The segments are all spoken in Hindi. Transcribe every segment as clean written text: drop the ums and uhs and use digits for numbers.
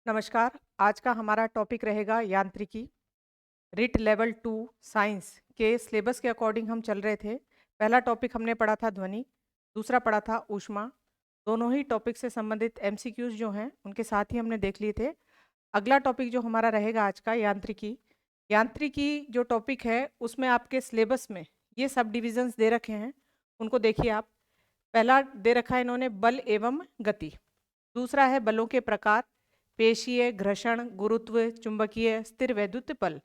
नमस्कार। आज का हमारा टॉपिक रहेगा यांत्रिकी। रिट लेवल 2 साइंस के सिलेबस के अकॉर्डिंग हम चल रहे थे। पहला टॉपिक हमने पढ़ा था ध्वनि, दूसरा पढ़ा था ऊष्मा। दोनों ही टॉपिक से संबंधित एमसीक्यूज जो हैं उनके साथ ही हमने देख लिए थे। अगला टॉपिक जो हमारा रहेगा आज का यांत्रिकी। यांत्रिकी जो टॉपिक है उसमें आपके सिलेबस में ये सब डिविजन्स दे रखे हैं, उनको देखिए आप। पहला दे रखा है इन्होंने बल एवं गति, दूसरा है बलों के प्रकार, पेशीय, घर्षण, गुरुत्व, चुंबकीय, स्थिर वैद्युत बल।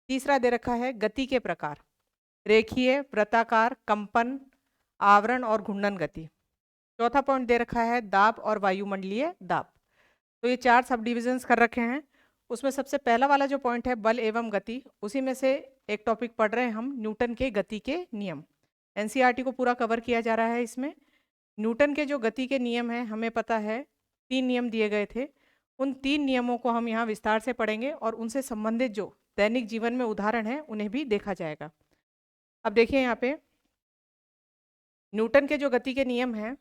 तीसरा दे रखा है गति के प्रकार, रेखीय, वृत्ताकार, कंपन, आवरण और घूर्णन गति। चौथा पॉइंट दे रखा है दाब और वायुमंडलीय दाब। तो ये चार सब डिविजन्स कर रखे हैं। उसमें सबसे पहला वाला जो पॉइंट है बल एवं गति, उसी में से एक टॉपिक पढ़ रहे हैं हम, न्यूटन के गति के नियम। एनसीईआरटी को पूरा कवर किया जा रहा है इसमें। न्यूटन के जो गति के नियम हैं हमें पता है 3 नियम दिए गए थे। उन 3 नियमों को हम यहाँ विस्तार से पढ़ेंगे और उनसे संबंधित जो दैनिक जीवन में उदाहरण है उन्हें भी देखा जाएगा। अब देखिए यहाँ पे न्यूटन के जो गति के नियम हैं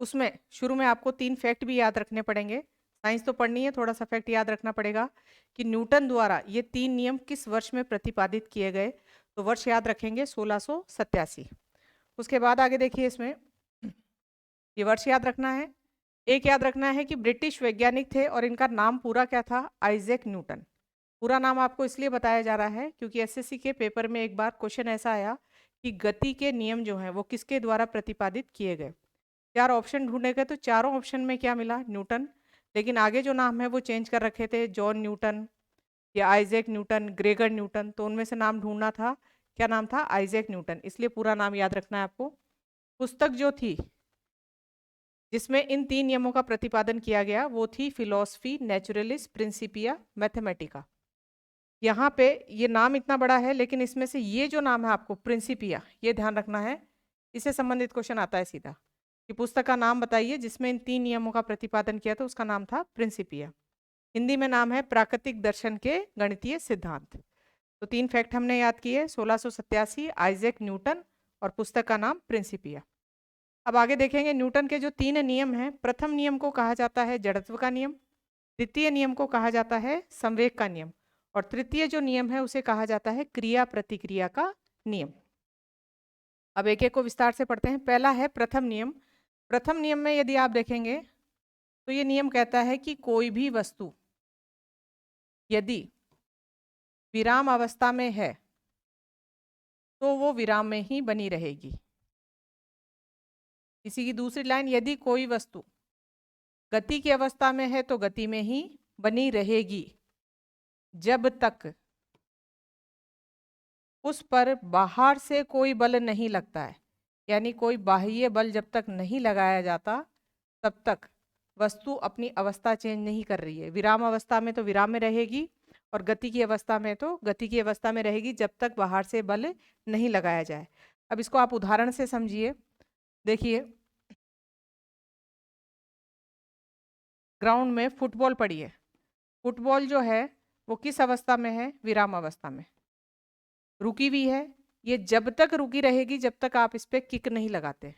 उसमें शुरू में आपको 3 फैक्ट भी याद रखने पड़ेंगे। साइंस तो पढ़नी है, थोड़ा सा फैक्ट याद रखना पड़ेगा कि न्यूटन द्वारा ये 3 नियम किस वर्ष में प्रतिपादित किए गए। तो वर्ष याद रखेंगे 1687। उसके बाद आगे देखिए इसमें ये वर्ष याद रखना है। एक याद रखना है कि ब्रिटिश वैज्ञानिक थे और इनका नाम पूरा क्या था, आइजैक न्यूटन। पूरा नाम आपको इसलिए बताया जा रहा है क्योंकि एसएससी के पेपर में एक बार क्वेश्चन ऐसा आया कि गति के नियम जो हैं वो किसके द्वारा प्रतिपादित किए गए। 4 ऑप्शन ढूंढे गए तो चारों ऑप्शन में क्या मिला, न्यूटन। लेकिन आगे जो नाम है वो चेंज कर रखे थे, जॉन न्यूटन या आइजैक न्यूटन, ग्रेगर न्यूटन। तो उनमें से नाम ढूंढना था, क्या नाम था, आइजैक न्यूटन। इसलिए पूरा नाम याद रखना है आपको। पुस्तक जो थी जिसमें इन 3 नियमों का प्रतिपादन किया गया वो थी फिलोसफी नेचुरलिस प्रिंसिपिया मैथमेटिका। यहाँ पे ये नाम इतना बड़ा है लेकिन इसमें से ये जो नाम है आपको प्रिंसिपिया, ये ध्यान रखना है। इससे संबंधित क्वेश्चन आता है सीधा कि पुस्तक का नाम बताइए जिसमें इन 3 नियमों का प्रतिपादन किया था, उसका नाम था प्रिंसिपिया। हिंदी में नाम है प्राकृतिक दर्शन के गणितीय सिद्धांत। तो 3 फैक्ट हमने याद किए, 1687, आइजैक न्यूटन और पुस्तक का नाम प्रिंसिपिया। अब आगे देखेंगे न्यूटन के जो 3 नियम हैं। प्रथम नियम को कहा जाता है जड़त्व का नियम, द्वितीय नियम को कहा जाता है संवेग का नियम और तृतीय जो नियम है उसे कहा जाता है क्रिया प्रतिक्रिया का नियम। अब एक एक को विस्तार से पढ़ते हैं। पहला है प्रथम नियम। प्रथम नियम में यदि आप देखेंगे तो ये नियम कहता है कि कोई भी वस्तु यदि विराम अवस्था में है तो वो विराम में ही बनी रहेगी। इसी की दूसरी लाइन, यदि कोई वस्तु गति की अवस्था में है तो गति में ही बनी रहेगी जब तक उस पर बाहर से कोई बल नहीं लगता है। यानी कोई बाह्य बल जब तक नहीं लगाया जाता तब तक वस्तु अपनी अवस्था चेंज नहीं कर रही है। विराम अवस्था में तो विराम में रहेगी और गति की अवस्था में तो गति की अवस्था में रहेगी जब तक बाहर से बल नहीं लगाया जाए। अब इसको आप उदाहरण से समझिए। देखिए ग्राउंड में फुटबॉल पड़ी है, फुटबॉल जो है वो किस अवस्था में है, विराम अवस्था में, रुकी हुई है। ये जब तक रुकी रहेगी जब तक आप इस पर किक नहीं लगाते।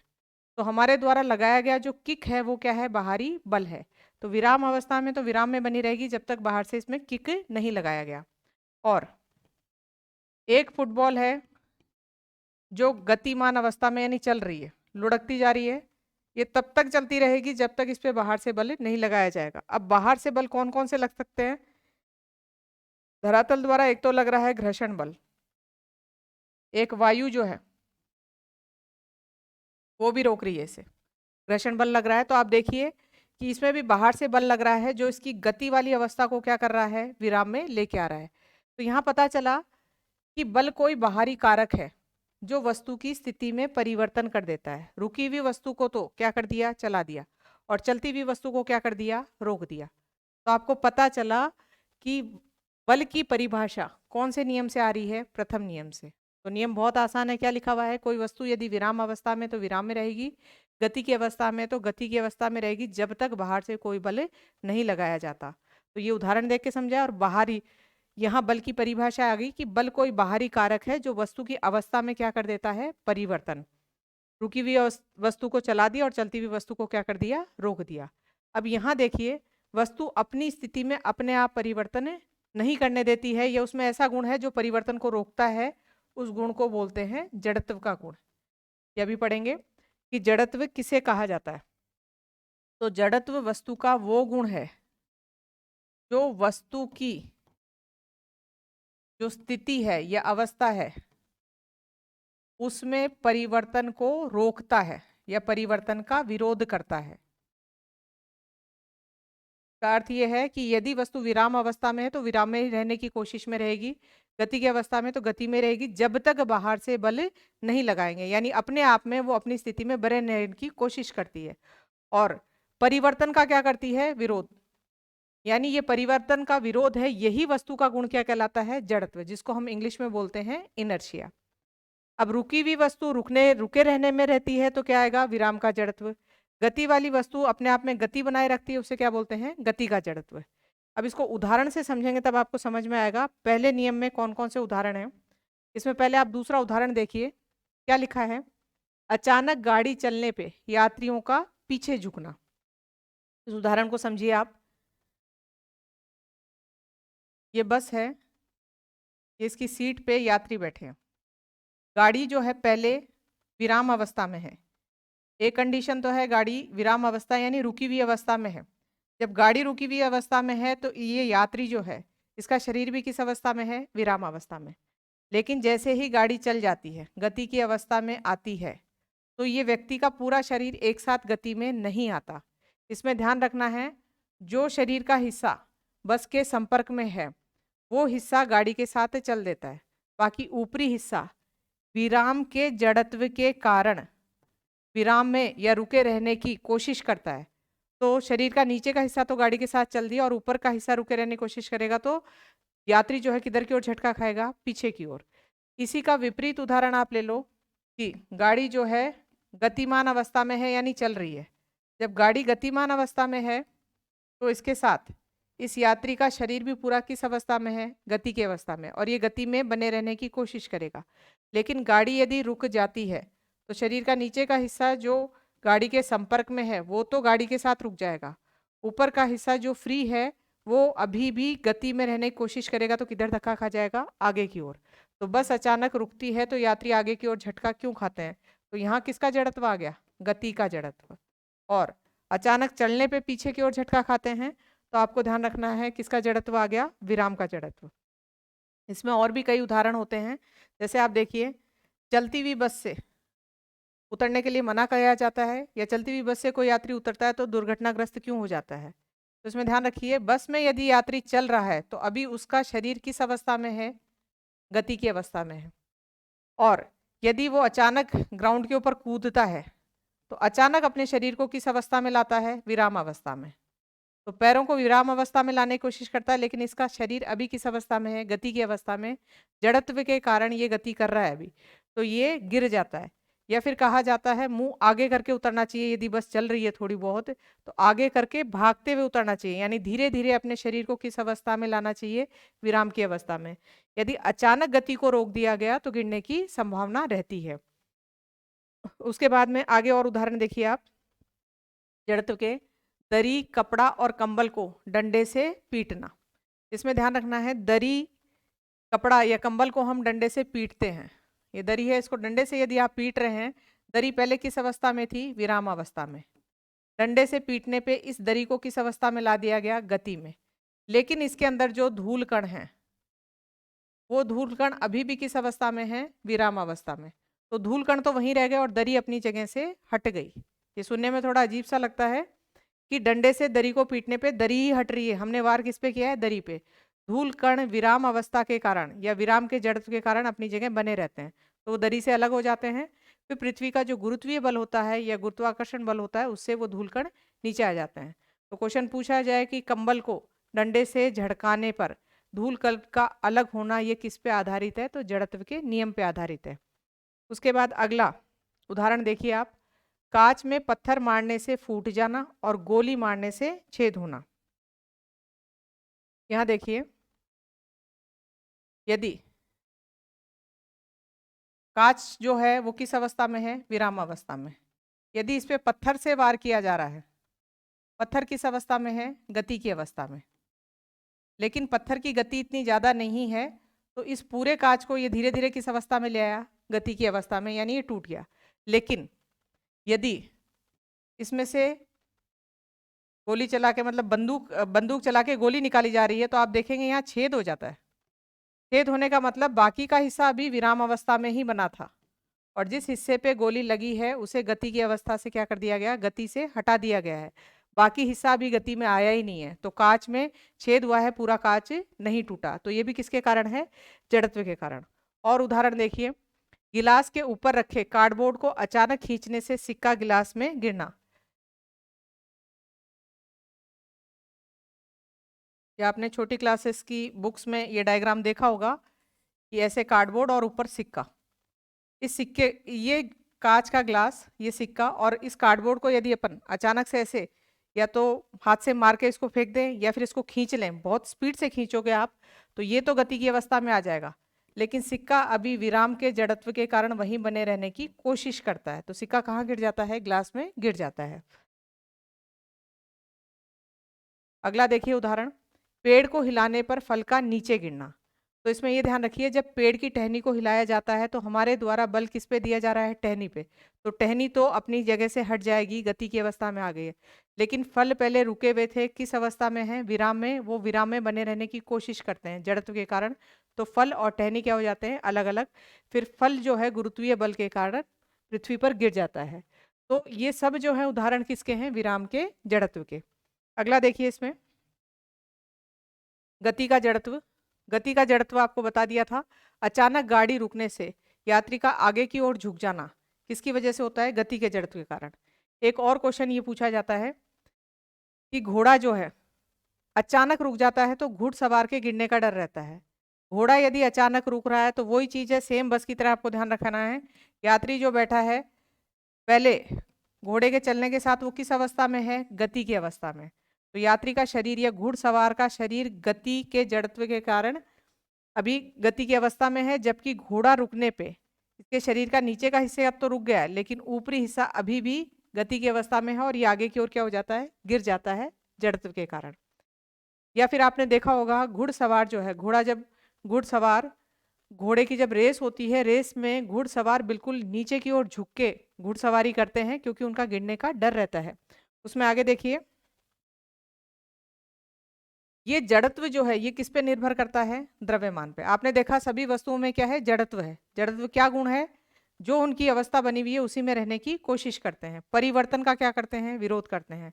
तो हमारे द्वारा लगाया गया जो किक है वो क्या है, बाहरी बल है। तो विराम अवस्था में तो विराम में बनी रहेगी जब तक बाहर से इसमें किक नहीं लगाया गया। और एक फुटबॉल है जो गतिमान अवस्था में यानी चल रही है, लुढ़कती जा रही है। ये तब तक चलती रहेगी जब तक इस पे बाहर से बल नहीं लगाया जाएगा। अब बाहर से बल कौन कौन से लग सकते हैं, धरातल द्वारा एक तो लग रहा है घर्षण बल, एक वायु जो है वो भी रोक रही है इसे, घर्षण बल लग रहा है। तो आप देखिए कि इसमें भी बाहर से बल लग रहा है जो इसकी गति वाली अवस्था को क्या कर रहा है, विराम में लेके आ रहा है। तो यहाँ पता चला कि बल कोई बाहरी कारक है जो वस्तु की स्थिति में परिवर्तन कर देता है। रुकी हुई वस्तु को तो क्या कर दिया, चला दिया, और चलती हुई वस्तु को क्या कर दिया, रोक दिया। तो आपको पता चला कि बल की परिभाषा कौन से नियम से आ रही है, प्रथम नियम से। तो नियम बहुत आसान है, क्या लिखा हुआ है, कोई वस्तु यदि विराम अवस्था में तो विराम में रहेगी, गति की अवस्था में तो गति की अवस्था में रहेगी जब तक बाहर से कोई बल नहीं लगाया जाता। तो ये उदाहरण देख के समझा। और बाहरी, यहाँ बल की परिभाषा आ गई कि बल कोई बाहरी कारक है जो वस्तु की अवस्था में क्या कर देता है, परिवर्तन। रुकी हुई वस्तु को चला दिया और चलती हुई वस्तु को क्या कर दिया, रोक दिया। अब यहाँ देखिए वस्तु अपनी स्थिति में अपने आप परिवर्तन नहीं करने देती है, या उसमें ऐसा गुण है जो परिवर्तन को रोकता है, उस गुण को बोलते हैं जड़त्व का गुण। यह भी पढ़ेंगे कि जड़त्व किसे कहा जाता है। तो जड़त्व वस्तु का वो गुण है जो वस्तु की जो स्थिति है या अवस्था है उसमें परिवर्तन को रोकता है या परिवर्तन का विरोध करता है। का अर्थ यह है कि यदि वस्तु विराम अवस्था में है तो विराम में ही रहने की कोशिश में रहेगी, गति की अवस्था में तो गति में रहेगी, जब तक बाहर से बल नहीं लगाएंगे, यानी अपने आप में वो अपनी स्थिति में बने रहने की कोशिश करती है। और परिवर्तन का क्या करती है? विरोध। यानी ये परिवर्तन का विरोध है, यही वस्तु का गुण क्या कहलाता है? जड़त्व, जिसको हम इंग्लिश में बोलते हैं इनर्शिया। अब रुकी हुई वस्तु रुके रहने में रहती है तो क्या आएगा? विराम का जड़त्व। गति वाली वस्तु अपने आप में गति बनाए रखती है, उसे क्या बोलते हैं? गति का जड़त्व। अब इसको उदाहरण से समझेंगे तब आपको समझ में आएगा पहले नियम में कौन कौन से उदाहरण हैं। इसमें पहले आप दूसरा उदाहरण देखिए, क्या लिखा है? अचानक गाड़ी चलने पे यात्रियों का पीछे झुकना। इस उदाहरण को समझिए आप। ये बस है, ये इसकी सीट पे यात्री बैठे हैं। गाड़ी जो है पहले विराम अवस्था में है। एक कंडीशन तो है गाड़ी विराम अवस्था यानी रुकी हुई अवस्था में है। जब गाड़ी रुकी हुई अवस्था में है तो ये यात्री जो है इसका शरीर भी किस अवस्था में है? विराम अवस्था में। लेकिन जैसे ही गाड़ी चल जाती है, गति की अवस्था में आती है, तो ये व्यक्ति का पूरा शरीर एक साथ गति में नहीं आता। इसमें ध्यान रखना है, जो शरीर का हिस्सा बस के संपर्क में है वो हिस्सा गाड़ी के साथ चल देता है, बाकी ऊपरी हिस्सा विराम के जड़त्व के कारण विराम में या रुके रहने की कोशिश करता है। तो शरीर का नीचे का हिस्सा तो गाड़ी के साथ चल दिया और ऊपर का हिस्सा रुके रहने की कोशिश करेगा, तो यात्री जो है किधर की ओर झटका खाएगा? पीछे की ओर। इसी का विपरीत उदाहरण आप ले लो कि गाड़ी जो है गतिमान अवस्था में है यानी चल रही है। जब गाड़ी गतिमान अवस्था में है तो इसके साथ इस यात्री का शरीर भी पूरा किस अवस्था में है? गति की अवस्था में, और ये गति में बने रहने की कोशिश करेगा। लेकिन गाड़ी यदि रुक जाती है तो शरीर का नीचे का हिस्सा जो गाड़ी के संपर्क में है वो तो गाड़ी के साथ रुक जाएगा, ऊपर का हिस्सा जो फ्री है वो अभी भी गति में रहने की कोशिश करेगा, तो किधर धक्का खा जाएगा? आगे की ओर। तो बस अचानक रुकती है तो यात्री आगे की ओर झटका क्यों खाते हैं? तो यहाँ किसका जड़त्व आ गया? गति का जड़त्व। और अचानक चलने पे पीछे की ओर झटका खाते हैं तो आपको ध्यान रखना है किसका जड़त्व आ गया? विराम का जड़त्व। इसमें और भी कई उदाहरण होते हैं, जैसे आप देखिए चलती हुई बस से उतरने के लिए मना किया जाता है, या चलती हुई बस से कोई यात्री उतरता है तो दुर्घटनाग्रस्त क्यों हो जाता है? तो इसमें ध्यान रखिए, बस में यदि यात्री चल रहा है तो अभी उसका शरीर किस अवस्था में है? गति की अवस्था में है। और यदि वो अचानक ग्राउंड के ऊपर कूदता है तो अचानक अपने शरीर को किस अवस्था में लाता है? विराम अवस्था में। तो पैरों को विराम अवस्था में लाने की कोशिश करता है, लेकिन इसका शरीर अभी किस अवस्था में है? गति की अवस्था में। जड़त्व के कारण ये गति कर रहा है अभी, तो ये गिर जाता है। या फिर कहा जाता है मुंह आगे करके उतरना चाहिए, यदि बस चल रही है थोड़ी बहुत तो आगे करके भागते हुए उतरना चाहिए, यानी धीरे धीरे अपने शरीर को किस अवस्था में लाना चाहिए? विराम की अवस्था में। यदि अचानक गति को रोक दिया गया तो गिरने की संभावना रहती है। उसके बाद में आगे और उदाहरण देखिए आप जड़त्व के। दरी, कपड़ा और कंबल को डंडे से पीटना। इसमें ध्यान रखना है, दरी, कपड़ा या कंबल को हम डंडे से पीटते हैं। ये दरी है, इसको डंडे से यदि आप पीट रहे हैं, दरी पहले किस अवस्था में थी? विराम अवस्था में। डंडे से पीटने पे इस दरी को किस अवस्था में ला दिया गया? गति में। लेकिन इसके अंदर जो धूल कण है वो धूल कण अभी भी किस अवस्था में है? विराम अवस्था में। तो धूल कण तो वहीं रह गए और दरी अपनी जगह से हट गई। ये सुनने में थोड़ा अजीब सा लगता है कि डंडे से दरी को पीटने पे दरी ही हट रही है, हमने वार किस पे किया है? दरी पे। धूल कण विराम अवस्था के कारण या विराम के जड़त्व के कारण अपनी जगह बने रहते हैं, तो वो दरी से अलग हो जाते हैं। फिर पृथ्वी का जो गुरुत्वीय बल होता है या गुरुत्वाकर्षण बल होता है उससे वो धूल कण नीचे आ जाते हैं। तो क्वेश्चन पूछा जाए कि कंबल को डंडे से झड़काने पर धूल कण का अलग होना ये किस पे आधारित है? तो जड़त्व के नियम पे आधारित है। उसके बाद अगला उदाहरण देखिए आप, कांच में पत्थर मारने से फूट जाना और गोली मारने से छेद होना। यहां देखिए, यदि कांच जो है वो किस अवस्था में है? विराम अवस्था में। यदि इस पे पत्थर से वार किया जा रहा है पत्थर किस अवस्था में है? गति की अवस्था में। लेकिन पत्थर की गति इतनी ज़्यादा नहीं है, तो इस पूरे कांच को ये धीरे धीरे किस अवस्था में ले आया? गति की अवस्था में, यानी ये टूट गया। लेकिन यदि इसमें से गोली चला के, मतलब बंदूक चला के गोली निकाली जा रही है, तो आप देखेंगे यहाँ छेद हो जाता है। छेद होने का मतलब बाकी का हिस्सा अभी विराम अवस्था में ही बना था, और जिस हिस्से पे गोली लगी है उसे गति की अवस्था से क्या कर दिया गया? गति से हटा दिया गया है। बाकी हिस्सा अभी गति में आया ही नहीं है, तो कांच में छेद हुआ है, पूरा कांच नहीं टूटा। तो ये भी किसके कारण है? जड़त्व के कारण। और उदाहरण देखिए, गिलास के ऊपर रखे कार्डबोर्ड को अचानक खींचने से सिक्का गिलास में गिरना। या आपने छोटी क्लासेस की बुक्स में ये डायग्राम देखा होगा कि ऐसे कार्डबोर्ड और ऊपर सिक्का, इस सिक्के, ये कांच का ग्लास, ये सिक्का, और इस कार्डबोर्ड को यदि अपन अचानक से ऐसे या तो हाथ से मार के इसको फेंक दें या फिर इसको खींच लें, बहुत स्पीड से खींचोगे आप, तो ये तो गति की अवस्था में आ जाएगा। लेकिन सिक्का अभी विराम के जड़त्व के कारण वहीं बने रहने की कोशिश करता है, तो सिक्का कहाँ गिर जाता है? ग्लास में गिर जाता है। अगला देखिए उदाहरण, पेड़ को हिलाने पर फल का नीचे गिरना। तो इसमें ये ध्यान रखिए, जब पेड़ की टहनी को हिलाया जाता है तो हमारे द्वारा बल किस पे दिया जा रहा है? टहनी पे। तो टहनी तो अपनी जगह से हट जाएगी, गति की अवस्था में आ गई है। लेकिन फल पहले रुके हुए थे, किस अवस्था में है? विराम में। वो विराम में बने रहने की कोशिश करते हैं जड़त्व के कारण। तो फल और टहनी क्या हो जाते हैं? अलग अलग। फिर फल जो है गुरुत्वीय बल के कारण पृथ्वी पर गिर जाता है। तो ये सब जो है उदाहरण किसके हैं? विराम के जड़त्व के। अगला देखिए, इसमें गति का जड़त्व। गति का जड़त्व आपको बता दिया था, अचानक गाड़ी रुकने से यात्री का आगे की ओर झुक जाना किसकी वजह से होता है? गति के जड़त्व के कारण। एक और क्वेश्चन ये पूछा जाता है कि घोड़ा जो है अचानक रुक जाता है तो घुड़सवार के गिरने का डर रहता है। घोड़ा यदि अचानक रुक रहा है तो वही चीज है, सेम बस की तरह आपको ध्यान रखना है। यात्री जो बैठा है पहले घोड़े के चलने के साथ वो किस अवस्था में है? गति की अवस्था में। तो यात्री का शरीर या घुड़सवार का शरीर गति के जड़त्व के कारण अभी गति की अवस्था में है, जबकि घोड़ा रुकने पे इसके शरीर का नीचे का हिस्सा अब तो रुक गया है, लेकिन ऊपरी हिस्सा अभी भी गति की अवस्था में है, और ये आगे की ओर क्या हो जाता है? गिर जाता है जड़त्व के कारण। या फिर आपने देखा होगा घुड़सवार जो है, घुड़सवार घोड़े की जब रेस होती है, रेस में घुड़सवार बिल्कुल नीचे की ओर झुक के घुड़सवारी करते हैं, क्योंकि उनका गिरने का डर रहता है। उसमें आगे देखिए, ये जड़त्व जो है ये किस पे निर्भर करता है? द्रव्यमान पे। आपने देखा सभी वस्तुओं में क्या है? जड़त्व है। जड़त्व क्या गुण है? जो उनकी अवस्था बनी हुई है उसी में रहने की कोशिश करते हैं, परिवर्तन का क्या करते हैं? विरोध करते हैं।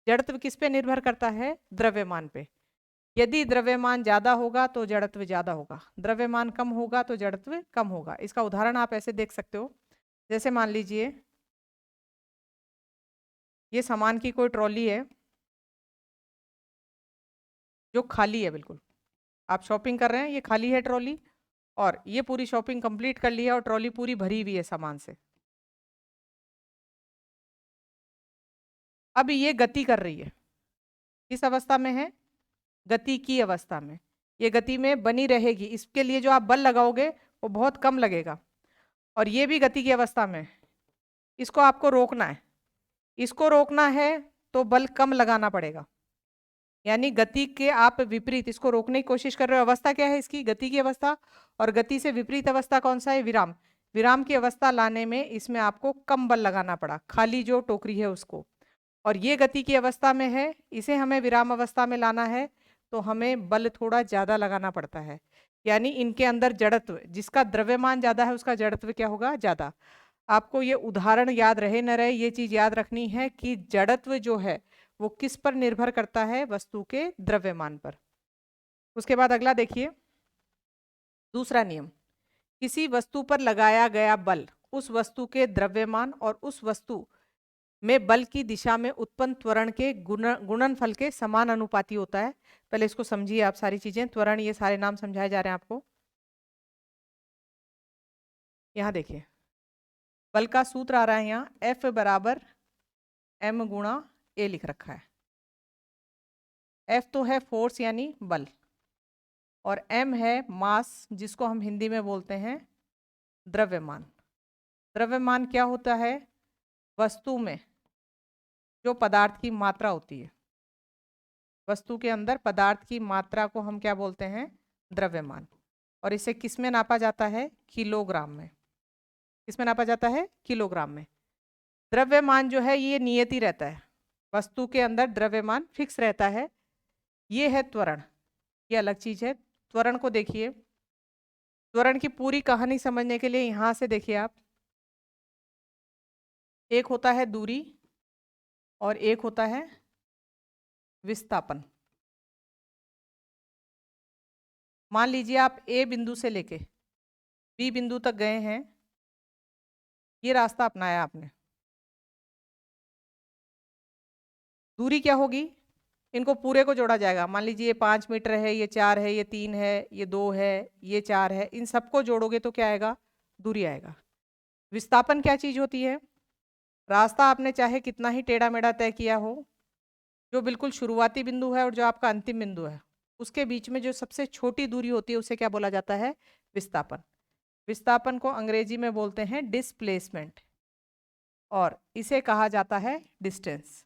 जड़त्व किस पे निर्भर करता है? द्रव्यमान पे। यदि द्रव्यमान ज्यादा होगा तो जड़त्व ज्यादा होगा, द्रव्यमान कम होगा तो जड़त्व कम होगा। इसका उदाहरण आप ऐसे देख सकते हो, जैसे मान लीजिए ये सामान की कोई ट्रॉली है जो खाली है, बिल्कुल आप शॉपिंग कर रहे हैं, ये खाली है ट्रॉली, और ये पूरी शॉपिंग कंप्लीट कर ली है और ट्रॉली पूरी भरी हुई है सामान से। अब ये गति कर रही है, किस अवस्था में है? गति की अवस्था में। ये गति में बनी रहेगी, इसके लिए जो आप बल लगाओगे वो बहुत कम लगेगा। और ये भी गति की अवस्था में, इसको आपको रोकना है। इसको रोकना है तो बल कम लगाना पड़ेगा, यानी गति के आप विपरीत इसको रोकने की कोशिश कर रहे हो। अवस्था क्या है इसकी? गति की अवस्था। और गति से विपरीत अवस्था कौन सा है? विराम। विराम की अवस्था लाने में इसमें आपको कम बल लगाना पड़ा, खाली जो टोकरी है उसको। और ये गति की अवस्था में है, इसे हमें विराम अवस्था में लाना है, तो हमें बल थोड़ा ज्यादा लगाना पड़ता है। यानी इनके अंदर जड़त्व, जिसका द्रव्यमान ज्यादा है उसका जड़त्व क्या होगा? ज्यादा। आपको ये उदाहरण याद रहे न रहे, ये चीज याद रखनी है कि जड़त्व जो है वो किस पर निर्भर करता है? वस्तु के द्रव्यमान पर। उसके बाद अगला देखिए, दूसरा नियम, किसी वस्तु पर लगाया गया बल उस वस्तु के द्रव्यमान और उस वस्तु में बल की दिशा में उत्पन्न त्वरण के गुणनफल के समान अनुपाती होता है। पहले इसको समझिए आप सारी चीजें, त्वरण ये सारे नाम समझाए जा रहे हैं आपको। यहाँ देखिए, बल का सूत्र आ रहा है, यहाँ F बराबर m गुणा a लिख रखा है। F तो है फोर्स यानी बल, और m है मास, जिसको हम हिंदी में बोलते हैं द्रव्यमान। द्रव्यमान क्या होता है? वस्तु में जो पदार्थ की मात्रा होती है, वस्तु के अंदर पदार्थ की मात्रा को हम क्या बोलते हैं? द्रव्यमान। और इसे किस में नापा जाता है? किलोग्राम में। किस में नापा जाता है? किलोग्राम में। द्रव्यमान जो है ये नियति रहता है, वस्तु के अंदर द्रव्यमान फिक्स रहता है। ये है त्वरण, ये अलग चीज है। त्वरण को देखिए, त्वरण की पूरी कहानी समझने के लिए यहां से देखिए आप, एक होता है दूरी और एक होता है विस्थापन। मान लीजिए आप ए बिंदु से लेके बी बिंदु तक गए हैं, ये रास्ता अपनाया आपने। दूरी क्या होगी? इनको पूरे को जोड़ा जाएगा। मान लीजिए ये 5 मीटर है, ये 4 है, ये 3 है, ये 2 है, ये 4 है, इन सबको जोड़ोगे तो क्या आएगा? दूरी आएगा। विस्थापन क्या चीज होती है? रास्ता आपने चाहे कितना ही टेढ़ा मेढ़ा तय किया हो, जो बिल्कुल शुरुआती बिंदु है और जो आपका अंतिम बिंदु है, उसके बीच में जो सबसे छोटी दूरी होती है उसे क्या बोला जाता है? विस्थापन। विस्थापन को अंग्रेजी में बोलते हैं डिस्प्लेसमेंट, और इसे कहा जाता है डिस्टेंस।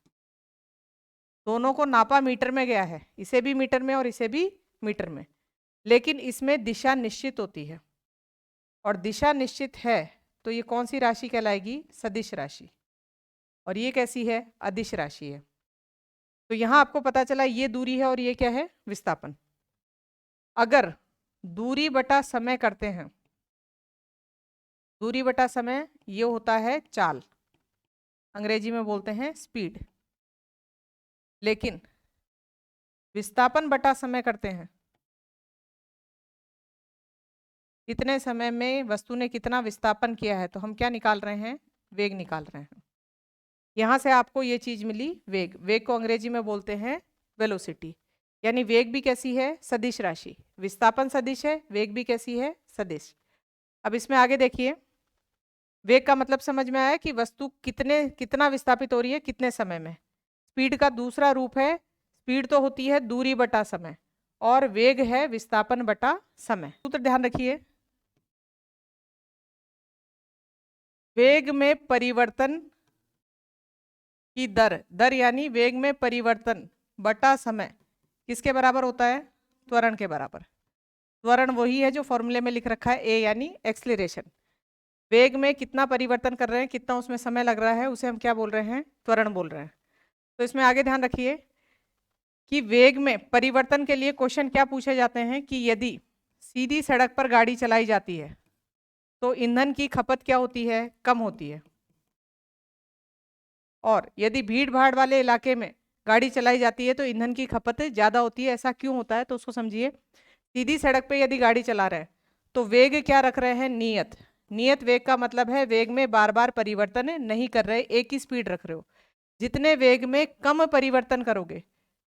दोनों को नापा मीटर में गया है, इसे भी मीटर में और इसे भी मीटर में, लेकिन इसमें दिशा निश्चित होती है। और दिशा निश्चित है तो ये कौन सी राशि कहलाएगी? सदिश राशि। और ये कैसी है? अदिश राशि है। तो यहां आपको पता चला ये दूरी है और ये क्या है? विस्थापन। अगर दूरी बटा समय करते हैं, दूरी बटा समय ये होता है चाल, अंग्रेजी में बोलते हैं स्पीड। लेकिन विस्थापन बटा समय करते हैं, इतने समय में वस्तु ने कितना विस्थापन किया है, तो हम क्या निकाल रहे हैं? वेग निकाल रहे हैं। यहां से आपको ये चीज मिली वेग। वेग को अंग्रेजी में बोलते हैं वेलोसिटी। यानी वेग भी कैसी है? सदिश राशि। विस्थापन सदिश है, वेग भी कैसी है? सदिश। अब इसमें आगे देखिए, वेग का मतलब समझ में आया कि वस्तु कितना विस्थापित हो रही है कितने समय में। स्पीड का दूसरा रूप है, स्पीड तो होती है दूरी बटा समय, और वेग है विस्थापन बटा समय। सूत्र ध्यान रखिए, वेग में परिवर्तन की दर, दर यानी वेग में परिवर्तन बटा समय किसके बराबर होता है? त्वरण के बराबर। त्वरण वही है जो फॉर्मूले में लिख रखा है, ए यानी एक्सलेरेशन। वेग में कितना परिवर्तन कर रहे हैं, कितना उसमें समय लग रहा है, उसे हम क्या बोल रहे हैं? त्वरण बोल रहे हैं। तो इसमें आगे ध्यान रखिए कि वेग में परिवर्तन के लिए क्वेश्चन क्या पूछे जाते हैं कि यदि सीधी सड़क पर गाड़ी चलाई जाती है तो ईंधन की खपत क्या होती है? कम होती है। और यदि भीड़ भाड़ वाले इलाके में गाड़ी चलाई जाती है तो ईंधन की खपत ज़्यादा होती है। ऐसा क्यों होता है? तो उसको समझिए। सीधी सड़क पे यदि गाड़ी चला रहे हैं तो वेग क्या रख रहे हैं? नियत। नियत वेग का मतलब है वेग में बार बार परिवर्तन नहीं कर रहे, एक ही स्पीड रख रहे हो। जितने वेग में कम परिवर्तन करोगे,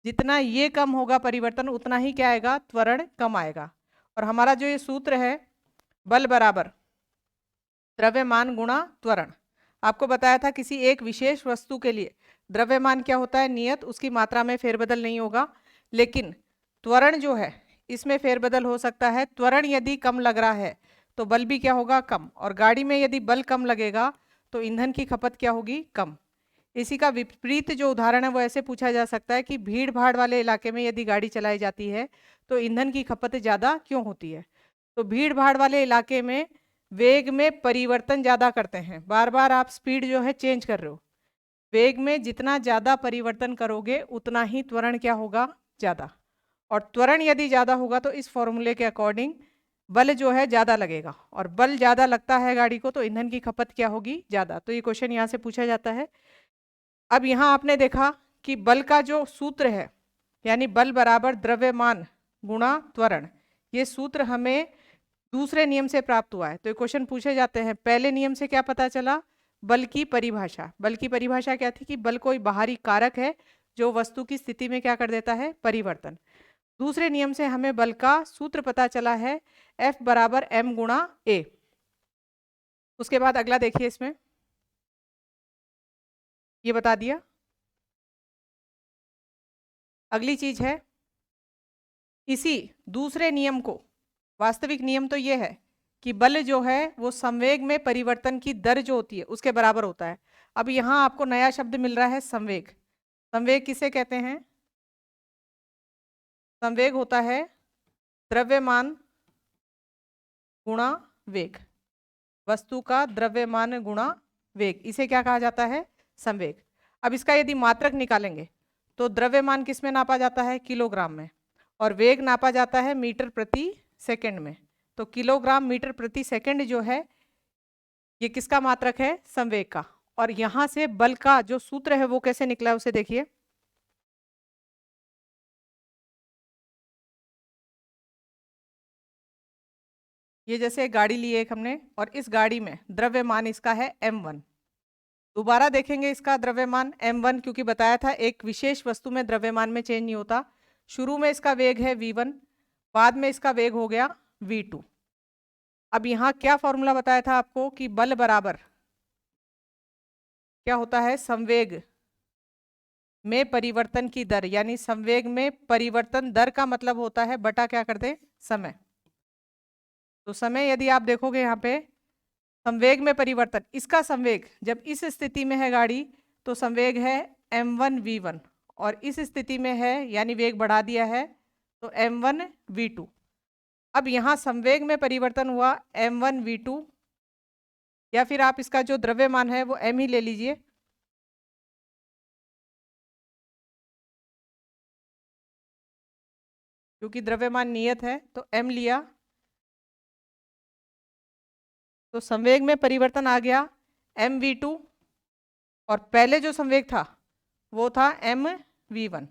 जितना ये कम होगा परिवर्तन, उतना ही क्या आएगा? त्वरण कम आएगा। और हमारा जो ये सूत्र है, बल बराबर द्रव्यमान गुणा त्वरण, आपको बताया था किसी एक विशेष वस्तु के लिए द्रव्यमान क्या होता है? नियत, उसकी मात्रा में फेरबदल नहीं होगा। लेकिन त्वरण जो है इसमें फेरबदल हो सकता है। त्वरण यदि कम लग रहा है तो बल भी क्या होगा? कम। और गाड़ी में यदि बल कम लगेगा तो ईंधन की खपत क्या होगी? कम। इसी का विपरीत जो उदाहरण है वो ऐसे पूछा जा सकता है कि भीड़ भाड़ वाले इलाके में यदि गाड़ी चलाई जाती है तो ईंधन की खपत ज़्यादा क्यों होती है? तो भीड़ भाड़ वाले इलाके में वेग में परिवर्तन ज़्यादा करते हैं, बार बार आप स्पीड जो है चेंज कर रहे हो। वेग में जितना ज़्यादा परिवर्तन करोगे उतना ही त्वरण क्या होगा? ज़्यादा। और त्वरण यदि ज़्यादा होगा तो इस फॉर्मूले के अकॉर्डिंग बल जो है ज़्यादा लगेगा, और बल ज़्यादा लगता है गाड़ी को तो ईंधन की खपत क्या होगी? ज़्यादा। तो ये क्वेश्चन यहाँ से पूछा जाता है। अब यहाँ आपने देखा कि बल का जो सूत्र है, यानी बल बराबर द्रव्यमान गुणा त्वरण, ये सूत्र हमें दूसरे नियम से प्राप्त हुआ है। तो ये क्वेश्चन पूछे जाते हैं। पहले नियम से क्या पता चला? बल की परिभाषा। बल की परिभाषा क्या थी? कि बल कोई बाहरी कारक है जो वस्तु की स्थिति में क्या कर देता है? परिवर्तन। दूसरे नियम से हमें बल का सूत्र पता चला है, F बराबर m गुणा a। उसके बाद अगला देखिए, इसमें ये बता दिया। अगली चीज है, इसी दूसरे नियम को, वास्तविक नियम तो ये है कि बल जो है वो संवेग में परिवर्तन की दर जो होती है उसके बराबर होता है। अब यहाँ आपको नया शब्द मिल रहा है संवेग। संवेग किसे कहते हैं? संवेग होता है द्रव्यमान गुणा वेग, वस्तु का द्रव्यमान गुणा वेग, इसे क्या कहा जाता है? संवेग। अब इसका यदि मात्रक निकालेंगे तो द्रव्यमान किस में नापा जाता है? किलोग्राम में, और वेग नापा जाता है मीटर प्रति सेकंड में। तो किलोग्राम मीटर प्रति सेकंड जो है ये किसका मात्रक है? संवेग का। और यहां से बल का जो सूत्र है वो कैसे निकला है उसे देखिए। ये जैसे एक गाड़ी ली है एक हमने, और इस गाड़ी में द्रव्यमान इसका है m1। दोबारा देखेंगे इसका द्रव्यमान m1, क्योंकि बताया था एक विशेष वस्तु में द्रव्यमान में चेंज नहीं होता। शुरू में इसका वेग है v1, बाद में इसका वेग हो गया v2। अब यहाँ क्या फॉर्मूला बताया था आपको कि बल बराबर क्या होता है? संवेग में परिवर्तन की दर, यानी संवेग में परिवर्तन दर का मतलब होता है बटा क्या कर दे? समय। तो समय यदि आप देखोगे यहाँ पे संवेग में परिवर्तन, इसका संवेग जब इस स्थिति में है गाड़ी तो संवेग है m1 v1, और इस स्थिति में है यानी वेग बढ़ा दिया है तो m1 v2। अब यहाँ संवेग में परिवर्तन हुआ m1 v2, या फिर आप इसका जो द्रव्यमान है वो m ही ले लीजिए, क्योंकि द्रव्यमान नियत है तो m लिया, तो संवेग में परिवर्तन आ गया mv2, और पहले जो संवेग था वो था mv1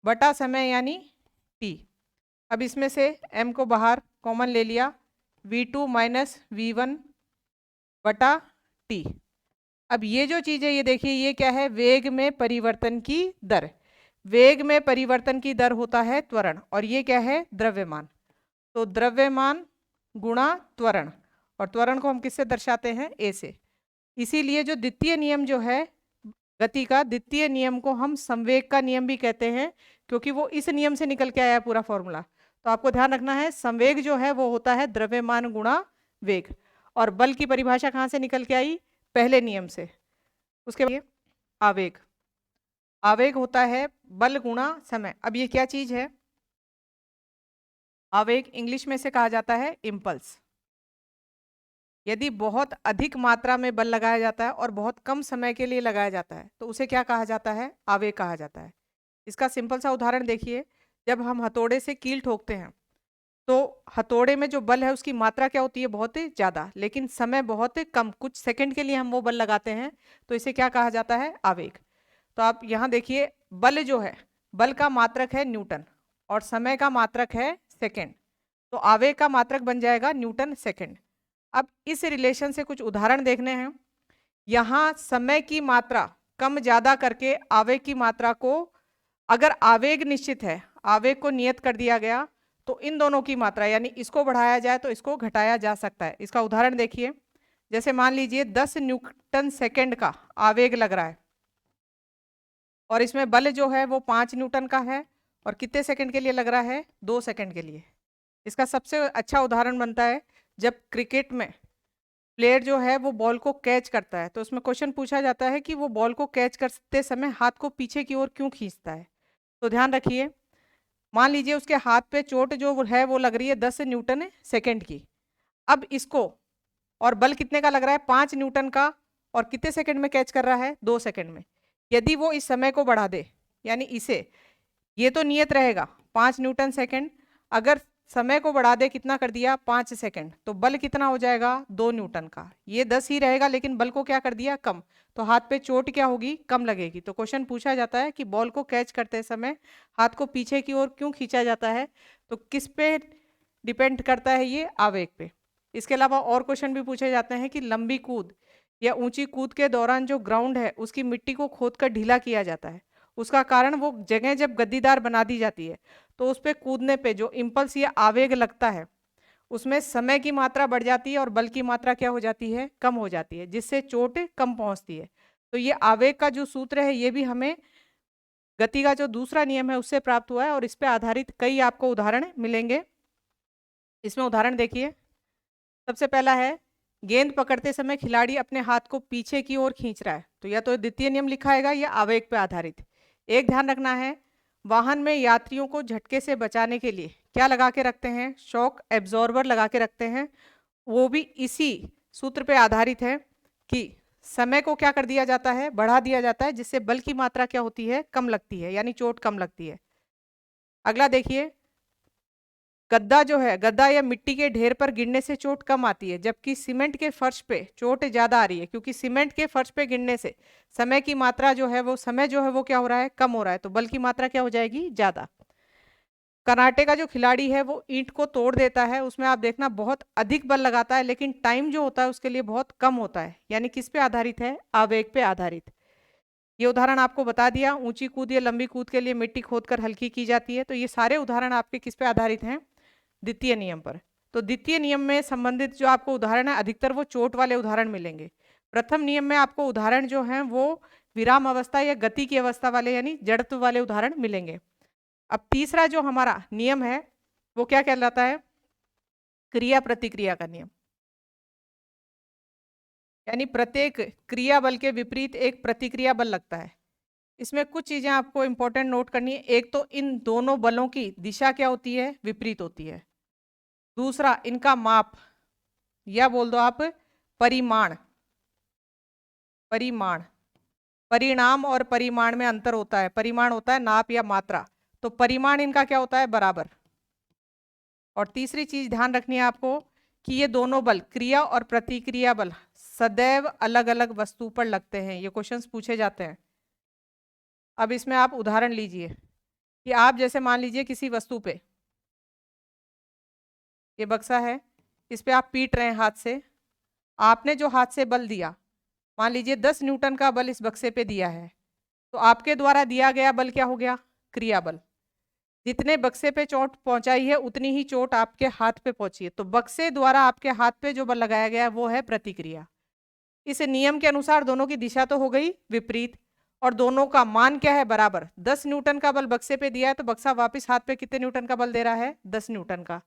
बटा समय यानी t। अब इसमें से m को बाहर कॉमन ले लिया, v2 माइनस v1 बटा t। अब ये जो चीज़ है ये देखिए ये क्या है? वेग में परिवर्तन की दर। वेग में परिवर्तन की दर होता है त्वरण, और ये क्या है? द्रव्यमान। तो द्रव्यमान गुणा त्वरण, और त्वरण को हम किससे दर्शाते हैं? a से। इसीलिए जो द्वितीय नियम जो है गति का, द्वितीय नियम को हम संवेग का नियम भी कहते हैं, क्योंकि वो इस नियम से निकल के आया है पूरा फॉर्मूला। तो आपको ध्यान रखना है संवेग जो है वो होता है द्रव्यमान गुणा वेग, और बल की परिभाषा कहाँ से निकल के आई? पहले नियम से। उसके बाद आवेग, आवेग होता है बल गुणा समय। अब ये क्या चीज है? आवेग इंग्लिश में से कहा जाता है इम्पल्स। यदि बहुत अधिक मात्रा में बल लगाया जाता है और बहुत कम समय के लिए लगाया जाता है तो उसे क्या कहा जाता है? आवेग कहा जाता है। इसका सिंपल सा उदाहरण देखिए, जब हम हथौड़े से कील ठोकते हैं तो हथौड़े में जो बल है उसकी मात्रा क्या होती है? बहुत ज़्यादा, लेकिन समय बहुत कम, कुछ सेकंड के लिए हम वो बल लगाते हैं, तो इसे क्या कहा जाता है? आवेग। तो आप यहाँ देखिए बल जो है, बल का मात्रक है न्यूटन और समय का मात्रक है सेकंड, तो आवेग का मात्रक बन जाएगा न्यूटन सेकंड। अब इस रिलेशन से कुछ उदाहरण देखने हैं। यहाँ समय की मात्रा कम ज़्यादा करके आवेग की मात्रा को, अगर आवेग निश्चित है, आवेग को नियत कर दिया गया, तो इन दोनों की मात्रा यानी इसको बढ़ाया जाए तो इसको घटाया जा सकता है। इसका उदाहरण देखिए, जैसे मान लीजिए 10 न्यूटन सेकंड का आवेग लग रहा है और इसमें बल जो है वो 5 न्यूटन का है, और कितने सेकंड के लिए लग रहा है? 2 सेकंड के लिए। इसका सबसे अच्छा उदाहरण बनता है जब क्रिकेट में प्लेयर जो है वो बॉल को कैच करता है, तो उसमें क्वेश्चन पूछा जाता है कि वो बॉल को कैच करते समय हाथ को पीछे की ओर क्यों खींचता है। तो ध्यान रखिए, मान लीजिए उसके हाथ पे चोट जो है वो लग रही है 10 न्यूटन सेकंड की। अब इसको, और बल कितने का लग रहा है? 5 न्यूटन का, और कितने सेकंड में कैच कर रहा है? 2 सेकंड में। यदि वो इस समय को बढ़ा दे, यानी इसे, ये तो नियत रहेगा 5 न्यूटन सेकंड, अगर समय को बढ़ा दे कितना कर दिया? 5 सेकंड, तो बल कितना हो जाएगा? 2 न्यूटन का। ये 10 ही रहेगा लेकिन बल को क्या कर दिया? कम, तो हाथ पे चोट क्या होगी? कम लगेगी। तो क्वेश्चन पूछा जाता है कि बॉल को कैच करते समय हाथ को पीछे की ओर क्यों खींचा जाता है? तो किस पे डिपेंड करता है? ये आवेग पे। इसके अलावा और क्वेश्चन भी पूछे जाते हैं कि लंबी कूद या ऊंची कूद के दौरान जो ग्राउंड है उसकी मिट्टी को खोदकर ढीला किया जाता है, उसका कारण वो जगह जब गद्दीदार बना दी जाती है तो उस पर कूदने पे जो इम्पल्स या आवेग लगता है उसमें समय की मात्रा बढ़ जाती है और बल की मात्रा क्या हो जाती है? कम हो जाती है, जिससे चोट कम पहुंचती है। तो ये आवेग का जो सूत्र है ये भी हमें गति का जो दूसरा नियम है उससे प्राप्त हुआ है, और इस पे आधारित कई आपको उदाहरण मिलेंगे। इसमें उदाहरण देखिए, सबसे पहला है गेंद पकड़ते समय खिलाड़ी अपने हाथ को पीछे की ओर खींच रहा है, तो या तो द्वितीय नियम लिखा है या आवेग पे आधारित। एक ध्यान रखना है, वाहन में यात्रियों को झटके से बचाने के लिए क्या लगा के रखते हैं, शॉक एब्जॉर्बर लगा के रखते हैं। वो भी इसी सूत्र पे आधारित है कि समय को क्या कर दिया जाता है, बढ़ा दिया जाता है, जिससे बल की मात्रा क्या होती है, कम लगती है, यानी चोट कम लगती है। अगला देखिए, गद्दा जो है, गद्दा या मिट्टी के ढेर पर गिरने से चोट कम आती है, जबकि सीमेंट के फर्श पे चोट ज्यादा आ रही है, क्योंकि सीमेंट के फर्श पे गिरने से समय की मात्रा जो है वो, समय जो है वो क्या हो रहा है, कम हो रहा है, तो बल की मात्रा क्या हो जाएगी, ज्यादा। कराटे का जो खिलाड़ी है वो ईंट को तोड़ देता है, उसमें आप देखना बहुत अधिक बल लगाता है, लेकिन टाइम जो होता है उसके लिए बहुत कम होता है, यानी किस पे आधारित है, आवेग पे आधारित। ये उदाहरण आपको बता दिया। ऊंची कूद या लंबी कूद के लिए मिट्टी खोदकर हल्की की जाती है, तो ये सारे उदाहरण आपके किस पे आधारित हैं, द्वितीय नियम पर। तो द्वितीय नियम में संबंधित जो आपको उदाहरण है, अधिकतर वो चोट वाले उदाहरण मिलेंगे। प्रथम नियम में आपको उदाहरण जो हैं वो विराम अवस्था या गति की अवस्था वाले, यानी जड़त्व वाले उदाहरण मिलेंगे। अब तीसरा जो हमारा नियम है वो क्या कहलाता है, क्रिया प्रतिक्रिया का नियम। यानी प्रत्येक क्रिया बल के विपरीत एक प्रतिक्रिया बल लगता है। इसमें कुछ चीजें आपको इंपॉर्टेंट नोट करनी है। एक तो इन दोनों बलों की दिशा क्या होती है, विपरीत होती है। दूसरा, इनका माप या बोल दो आप परिमाण, परिमाण, परिणाम और परिमाण में अंतर होता है। परिमाण होता है नाप या मात्रा, तो परिमाण इनका क्या होता है, बराबर। और तीसरी चीज ध्यान रखनी है आपको कि ये दोनों बल, क्रिया और प्रतिक्रिया बल, सदैव अलग अलग वस्तु पर लगते हैं। ये क्वेश्चंस पूछे जाते हैं। अब इसमें आप उदाहरण लीजिए कि आप जैसे मान लीजिए किसी वस्तु पे, ये बक्सा है, इस पे आप पीट रहे हैं हाथ से, आपने जो हाथ से बल दिया, मान लीजिए 10 न्यूटन का बल इस बक्से पे दिया है, तो आपके द्वारा दिया गया बल क्या हो गया, क्रिया बल। जितने बक्से पे चोट पहुंचाई है उतनी ही चोट आपके हाथ पे पहुंची है, तो बक्से द्वारा आपके हाथ पे जो बल लगाया गया है वो है प्रतिक्रिया। इस नियम के अनुसार दोनों की दिशा तो हो गई विपरीत, और दोनों का मान क्या है, बराबर। 10 न्यूटन का बल बक्से पे दिया है, तो बक्सा वापस हाथ पे कितने न्यूटन का बल दे रहा है, 10 न्यूटन का।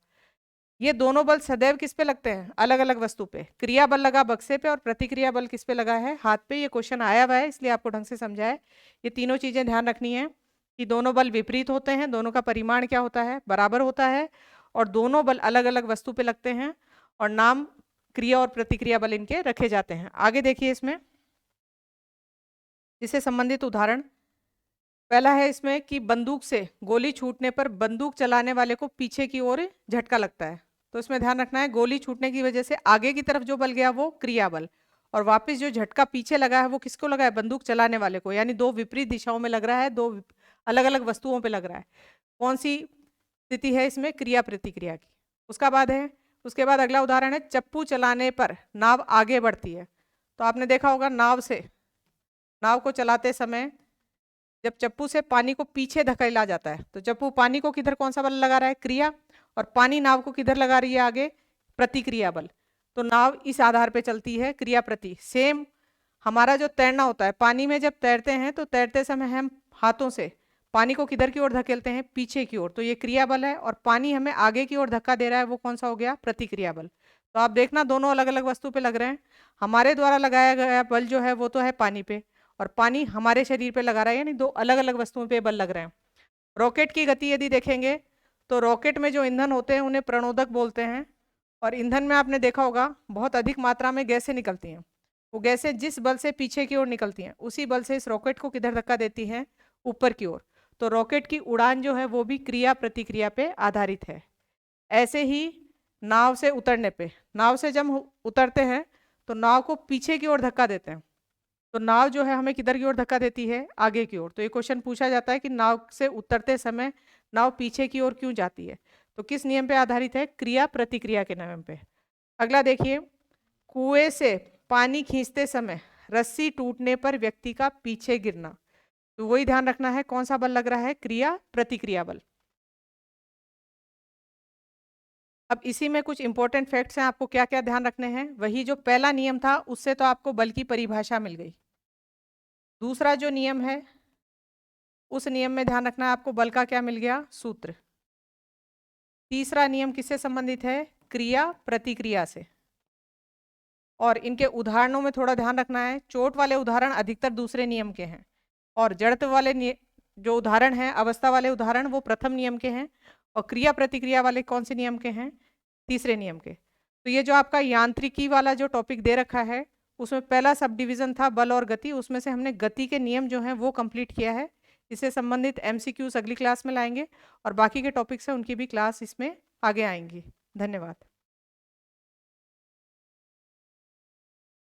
ये दोनों बल सदैव किस पे लगते हैं, अलग अलग वस्तु पे। क्रिया बल लगा बक्से पे और प्रतिक्रिया बल किस पे लगा है, हाथ पे। ये क्वेश्चन आया हुआ है, इसलिए आपको ढंग से समझा है। ये तीनों चीजें ध्यान रखनी है कि दोनों बल विपरीत होते हैं, दोनों का परिमाण क्या होता है, बराबर होता है, और दोनों बल अलग अलग वस्तु पे लगते हैं, और नाम क्रिया और प्रतिक्रिया बल इनके रखे जाते हैं। आगे देखिए, इसमें इससे संबंधित उदाहरण पहला है इसमें कि बंदूक से गोली छूटने पर बंदूक चलाने वाले को पीछे की ओर झटका लगता है। तो इसमें ध्यान रखना है, गोली छूटने की वजह से आगे की तरफ जो बल गया वो क्रिया बल, और वापस जो झटका पीछे लगा है वो किसको लगा है, बंदूक चलाने वाले को। यानी दो विपरीत दिशाओं में लग रहा है, दो अलग अलग वस्तुओं पे लग रहा है। कौन सी स्थिति है इसमें, क्रिया प्रतिक्रिया की। उसके बाद अगला उदाहरण है, चप्पू चलाने पर नाव आगे बढ़ती है। तो आपने देखा होगा नाव को चलाते समय जब चप्पू से पानी को पीछे धकेला जाता है, तो चप्पू पानी को किधर कौन सा बल लगा रहा है, क्रिया, और पानी नाव को किधर लगा रही है, आगे, प्रतिक्रिया बल। तो नाव इस आधार पे चलती है, क्रिया प्रति। सेम हमारा जो तैरना होता है, पानी में जब तैरते हैं तो तैरते समय हम हाथों से पानी को किधर की ओर धकेलते हैं, पीछे की ओर, तो ये क्रिया बल है। और पानी हमें आगे की ओर धक्का दे रहा है, वो कौन सा हो गया, प्रतिक्रिया बल। तो आप देखना दोनों अलग अलग वस्तु पे लग रहे हैं। हमारे द्वारा लगाया गया बल जो है वो तो है पानी पे, और पानी हमारे शरीर पे लगा रहा है, यानी दो अलग अलग वस्तुओं पे बल लग रहे हैं। रॉकेट की गति यदि देखेंगे तो रॉकेट में जो ईंधन होते हैं उन्हें प्रणोदक बोलते हैं, और ईंधन में आपने देखा होगा बहुत अधिक मात्रा में गैसें निकलती हैं। वो गैसें जिस बल से पीछे की ओर निकलती हैं उसी बल से इस रॉकेट को किधर धक्का देती हैं, ऊपर की ओर। तो रॉकेट की उड़ान जो है वो भी क्रिया प्रतिक्रिया पे आधारित है। ऐसे ही नाव से उतरने पे, नाव से जब उतरते हैं तो नाव को पीछे की ओर धक्का देते हैं, तो नाव जो है हमें किधर की ओर धक्का देती है, आगे की ओर। तो ये क्वेश्चन पूछा जाता है कि नाव से उतरते समय नाव पीछे की ओर क्यों जाती है, तो किस नियम पे आधारित है, क्रिया प्रतिक्रिया के नियम पे। अगला देखिए, कुएं से पानी खींचते समय रस्सी टूटने पर व्यक्ति का पीछे गिरना। तो वही ध्यान रखना है कौन सा बल लग रहा है, क्रिया प्रतिक्रिया बल। अब इसी में कुछ इंपॉर्टेंट फैक्ट्स हैं, आपको क्या क्या ध्यान रखने हैं। वही जो पहला नियम था उससे तो आपको बल की परिभाषा मिल गई। दूसरा जो नियम है उस नियम में ध्यान रखना है आपको बल का क्या मिल गया, सूत्र। तीसरा नियम किससे संबंधित है, क्रिया प्रतिक्रिया से। और इनके उदाहरणों में थोड़ा ध्यान रखना है। चोट वाले उदाहरण अधिकतर दूसरे नियम के हैं, और जड़त्व वाले जो उदाहरण हैं, अवस्था वाले उदाहरण, वो प्रथम नियम के हैं, और क्रिया प्रतिक्रिया वाले कौन से नियम के हैं? तीसरे नियम के। तो ये जो आपका यांत्रिकी वाला जो टॉपिक दे रखा है, उसमें पहला सब डिवीजन था बल और गति, उसमें से हमने गति के नियम जो हैं वो कंप्लीट किया है। इससे संबंधित MCQs अगली क्लास में लाएंगे, और बाकी के टॉपिक्स हैं उनकी भी क्लास इसमें आगे आएंगी। धन्यवाद।